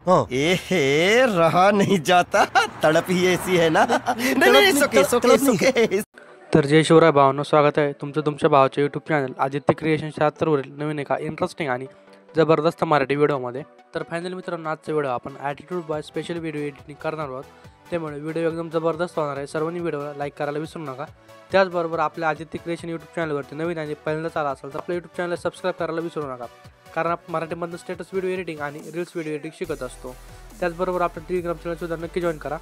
हाँ। ए रहा नहीं जाता, तड़प ही ऐसी है ना। नहीं नहीं, सुके सुके सुके। तर जय शिवराय भावांनो, स्वागत आहे तुमचं तुमच्या भावाच्या यूट्यूब चॅनल आदित्य क्रिएशन 76वरील नवीन एका इंटरेस्टिंग आणि जबरदस्त मराठी व्हिडिओमध्ये. तर फायनली मित्रांनो, आजचा व्हिडिओ आपण attitude by special video editing करणार आहोत. त्यामुळे व्हिडिओ एकदम जबरदस्त होणार आहे. सर्वांनी व्हिडिओला लाईक करायला विसरू नका. त्याचबरोबर आपल्या आदित्य क्रिएशन यूट्यूब चॅनलवरती नवीन आणि पहिल्यांदाच आला असेल तर आपल्या यूट्यूब चॅनलला सबस्क्राईब करायला विसरू नका, कारण आपण मराठीमधून स्टेटस व्हिडिओ एडिटिंग आणि रील्स व्हिडिओ एडिटिंग शिकत असतो. त्याचबरोबर आपल्या टेलिग्राम चॅनलसुद्धा नक्की जॉईन करा.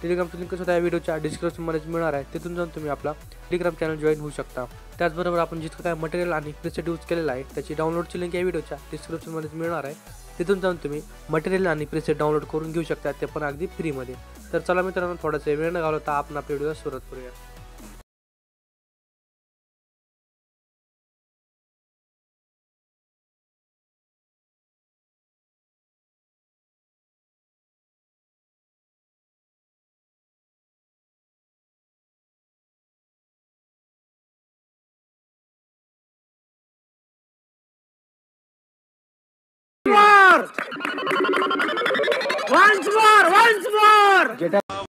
टेलिग्रामचं लिंकसुद्धा या व्हिडिओच्या डिस्क्रिप्शनमध्ये मिळणार आहे. तिथून जाऊन तुम्ही आपला टेलिग्राम चॅनल जॉईन होऊ शकता. त्याचबरोबर आपण जितकं काय मटेरियल आणि प्रीसेट यूज केलेलं आहे त्याची डाउनलोडची लिंक या व्हिडिओच्या डिस्क्रिप्शनमध्ये मिळणार आहे. तिथून जाऊन तुम्ही मटेरियल आणि प्रीसेट डाउनलोड करून घेऊ शकता, ते पण अगदी फ्रीमध्ये. तर चला मित्रांनो, थोडासा वेळ न घालवता आपण आपल्या व्हिडिओला सुरुवात करूया. Once more! Get up.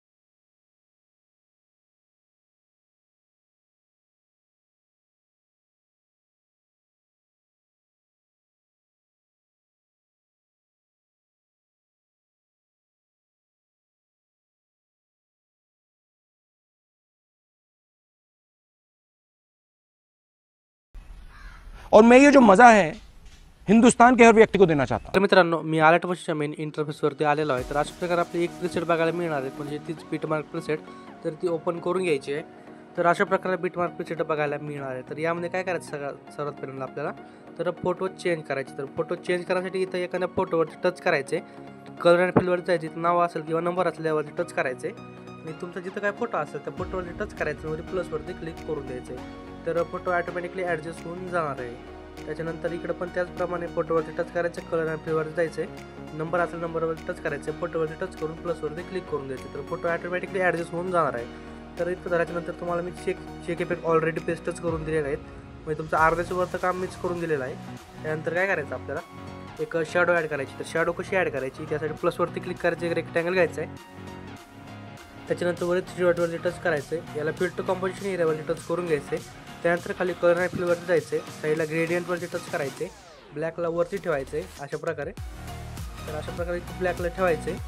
और मैं ये जो मजा है हिंदुस्तान के हर व्यक्ति को देना चाहता हूँ. तर मित्रांनो, मी आलेट वर्षाच्या मेन इंटरफेसवरती आलेलो आहे. तर अशा प्रकारे आपली एक प्रीसेट बघायला मिळणार आहे, म्हणजे तीच बीटमार्क प्रीसेट. तर ती ओपन करून घ्यायची आहे. तर अशा प्रकारे बीटमार्क प्रीसेट बघायला मिळणार आहे. तर यामध्ये काय करायचं सर्वात पहिल्यांदा आपल्याला तर फोटो चेंज करायचे. तर फोटो चेंज करण्यासाठी इथं एखाद्या फोटोवरती टच करायचे. कलर अँड फिलवरती जायचे, नाव असेल किंवा नंबर असल्यावरती टच करायचे आणि तुमचा जिथं काय फोटो असेल त्या फोटोवरती टच करायचं, म्हणजे प्लसवरती क्लिक करून द्यायचे. तर फोटो ऑटोमॅटिकली ॲडजस्ट होऊन जाणार आहे. त्याच्यानंतर इकडं पण त्याचप्रमाणे फोटोवरती टच करायचं, कलर अँड फिलवरती जायचे, नंबर असेल नंबरवरती टच करायचे, फोटोवरती टच करून प्लसवरती क्लिक करून द्यायचे. तर फोटो ऑटोमॅटिकली ॲडजस्ट होऊन जाणार आहे. तर इथं झाल्याच्यानंतर तुम्हाला मी चेक इफेक्ट ऑलरेडी पेस्टच करून दिलेले आहेत, म्हणजे तुमचं अर्ध्याचं वरचं काम मीच करून दिलेलं आहे. त्यानंतर काय करायचं, आपल्याला एक शॅडो ॲड करायची. तर शॅडो कशी ॲड करायची, त्यासाठी प्लसवरती क्लिक करायचं, एक रेक्टँगल घ्यायचं आहे. त्याच्यानंतर वरती 3 डॉटवरती टच करायचं आहे. याला फिल टू कॉम्पोजिशन एरियावरती टच करून घ्यायचं आहे. त्यानंतर खाली कलर अँड फिलवरती जायचं आहे, साईडला ग्रेडियंटवरती टच करायचे, ब्लॅकला वरती ठेवायचं आहे अशा प्रकारे. तर अशा प्रकारे ब्लॅकला ठेवायचं आहे.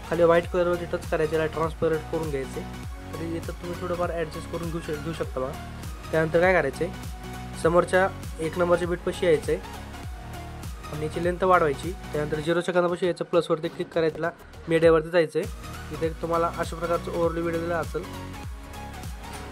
खाली व्हाईट कलरवरती टच करायचे, याला ट्रान्सपरंट करून घ्यायचे. तरी इथं तुम्ही थोडंफार ॲडजस्ट करून घेऊ शकता बघा. त्यानंतर काय करायचं आहे, समोरच्या 1 नंबरच्या बीटपाशी यायचं आहे आणि याची लेंथ वाढवायची. त्यानंतर 0च्या कनापाशी यायचं, प्लसवरती क्लिक करायला, मीडियावरती जायचं आहे. इथे तुम्हाला अशा प्रकारचं ओव्हरव्ह्यू व्हिडिओ दिला असेल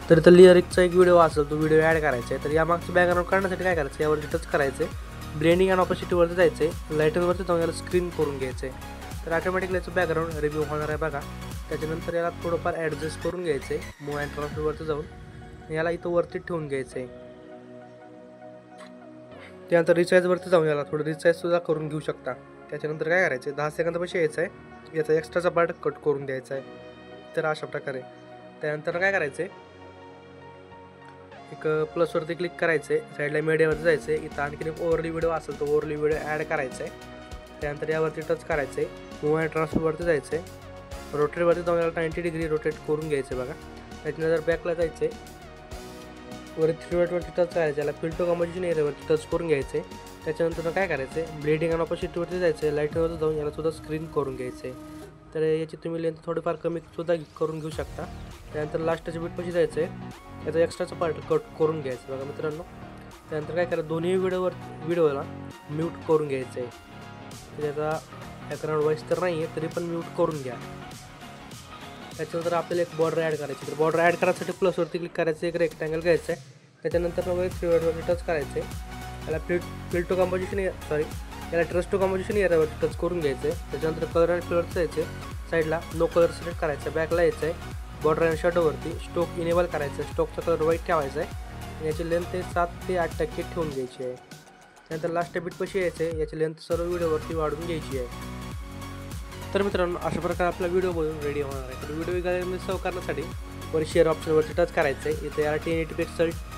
तर इथं लिरिकचा एक व्हिडिओ असेल, तो व्हिडिओ ॲड करायचा आहे. तर यामागचं बॅकग्राऊंड काढण्यासाठी काय करायचं, यावरती टच करायचं आहे, ब्लेंडिंग अँड ऑपोसिटीवरती जायचं आहे, लाईटरवरती जाऊन याला स्क्रीन करून घ्यायचं आहे. तर ऑटोमॅटिकली याचं बॅकग्राऊंड रिव्ह्यू होणार आहे बघा. त्याच्यानंतर याला थोडंफार ॲडजस्ट करून घ्यायचं आहे, मूव अँड ट्रान्सफरवरती जाऊन याला इथं वरती ठेवून घ्यायचं आहे. त्यानंतर रिचार्जवरती जाऊन याला थोडं रिचार्जसुद्धा करून घेऊ शकता. त्याच्यानंतर काय करायचं, 10 सेकंदापाशी यायचं आहे, याचा एक्स्ट्राचा पार्ट कट करून द्यायचा आहे. तर अशा प्रकारे. त्यानंतर काय करायचं आहे, एक प्लसवरती क्लिक करायचं आहे, साईडला मीडियावरती जायचं आहे, इथं आणखी एक ओव्हरली व्हिडिओ असेल तो ओव्हरली व्हिडिओ ॲड करायचा आहे. त्यानंतर यावरती टच करायचं आहे, मूव अँड ट्रान्सफरवरती जायचं आहे, रोटेटवरती जाऊन याला 90 डिग्री रोटेट करून घ्यायचं आहे बघा. त्याच्यानंतर बॅकला जायचं आहे, वरती 3 डॉटवरती टच करायचं, याला फिल टू कॉम्पोजिशन एरियावरती टच करून घ्यायचं आहे. त्याच्यानंतर काय करायचं आहे, ब्लेंडिंग अँड ऑपोसिटीवरती जायचं आहे, लाईटवरती जाऊन याला सुद्धा स्क्रीन करून घ्यायचं आहे. तर याची तुम्ही लेंथ थोडीफार कमी सुद्धा करून घेऊ शकता. त्यानंतर लास्टच्या बीटपाशी जायचं आहे, याचा एक्स्ट्राचा पार्ट कट करून घ्यायचं बघा मित्रांनो. त्यानंतर काय करायचं, दोन्ही व्हिडिओला म्यूट करून घ्यायचं आहे. त्याचा बॅकग्राऊंड व्हॉईस तर नाही आहे, तरी पण म्यूट करून घ्या. त्याच्यानंतर आपल्याला एक बॉर्डर ॲड करायची. तर बॉर्डर ॲड करायसाठी प्लसवरती क्लिक करायचं, एक रेक्टँगल घ्यायचं आहे. त्याच्यानंतर वगैरे 3 डॉटवरती टच करायचं आहे, याला फिल टू कॉम्पोजिशन याला ट्रस्ट टू कॉम्पोजिशन एरियावरती टच करून घ्यायचं आहे. त्याच्यानंतर कलर अँड फिलवरती जायचं आहे, साईडला नो कलर सिलेक्ट करायचं, बॅकला यायचं आहे, बॉर्डर अँड शॅडोवरती स्टोक इनेबल करायचं आहे, स्टोकचा कलर व्हाईट ठेवायचा आहे. याची लेंथ 7 ते 8% ठेवून घ्यायची आहे. त्यानंतर लास्ट बीटपाशी यायचं आहे, याची लेंथ सर्व व्हिडिओवरती वाढवून घ्यायची आहे. तर मित्रांनो, अशा प्रकारे आपला व्हिडिओ बनवून रेडी होणार आहे. तर व्हिडिओ गॅलरीमध्ये सेव्ह करण्यासाठी वर शेअर ऑप्शनवरती टच करायचं आहे, इथे याला 1080p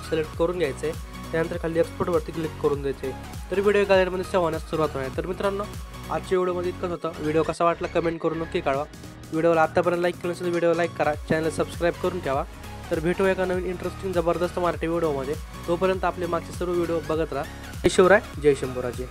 सिलेक्ट करून घ्यायचं आहे. त्यानंतर खाली एक्सपोर्टवरती क्लिक करून द्यायचे. तर व्हिडिओ गॅलरीमध्ये सेव्ह होण्यास सुरुवात होणार. तर मित्रांनो आजच्या व्हिडिओमध्ये इतकंच होतं. व्हिडिओ कसा वाटला कमेंट करून नक्की कळवा. व्हिडिओला आत्तापर्यंत लाईक केलं असेल व्हिडिओ लाईक करा, चॅनल सबस्क्राईब करून ठेवा. तर भेटू एका नवीन इंटरेस्टिंग जबरदस्त मराठी व्हिडिओमध्ये. तोपर्यंत आपले मागचे सर्व व्हिडिओ बघत राहा. जय शिवराय, जय शंभूराजे.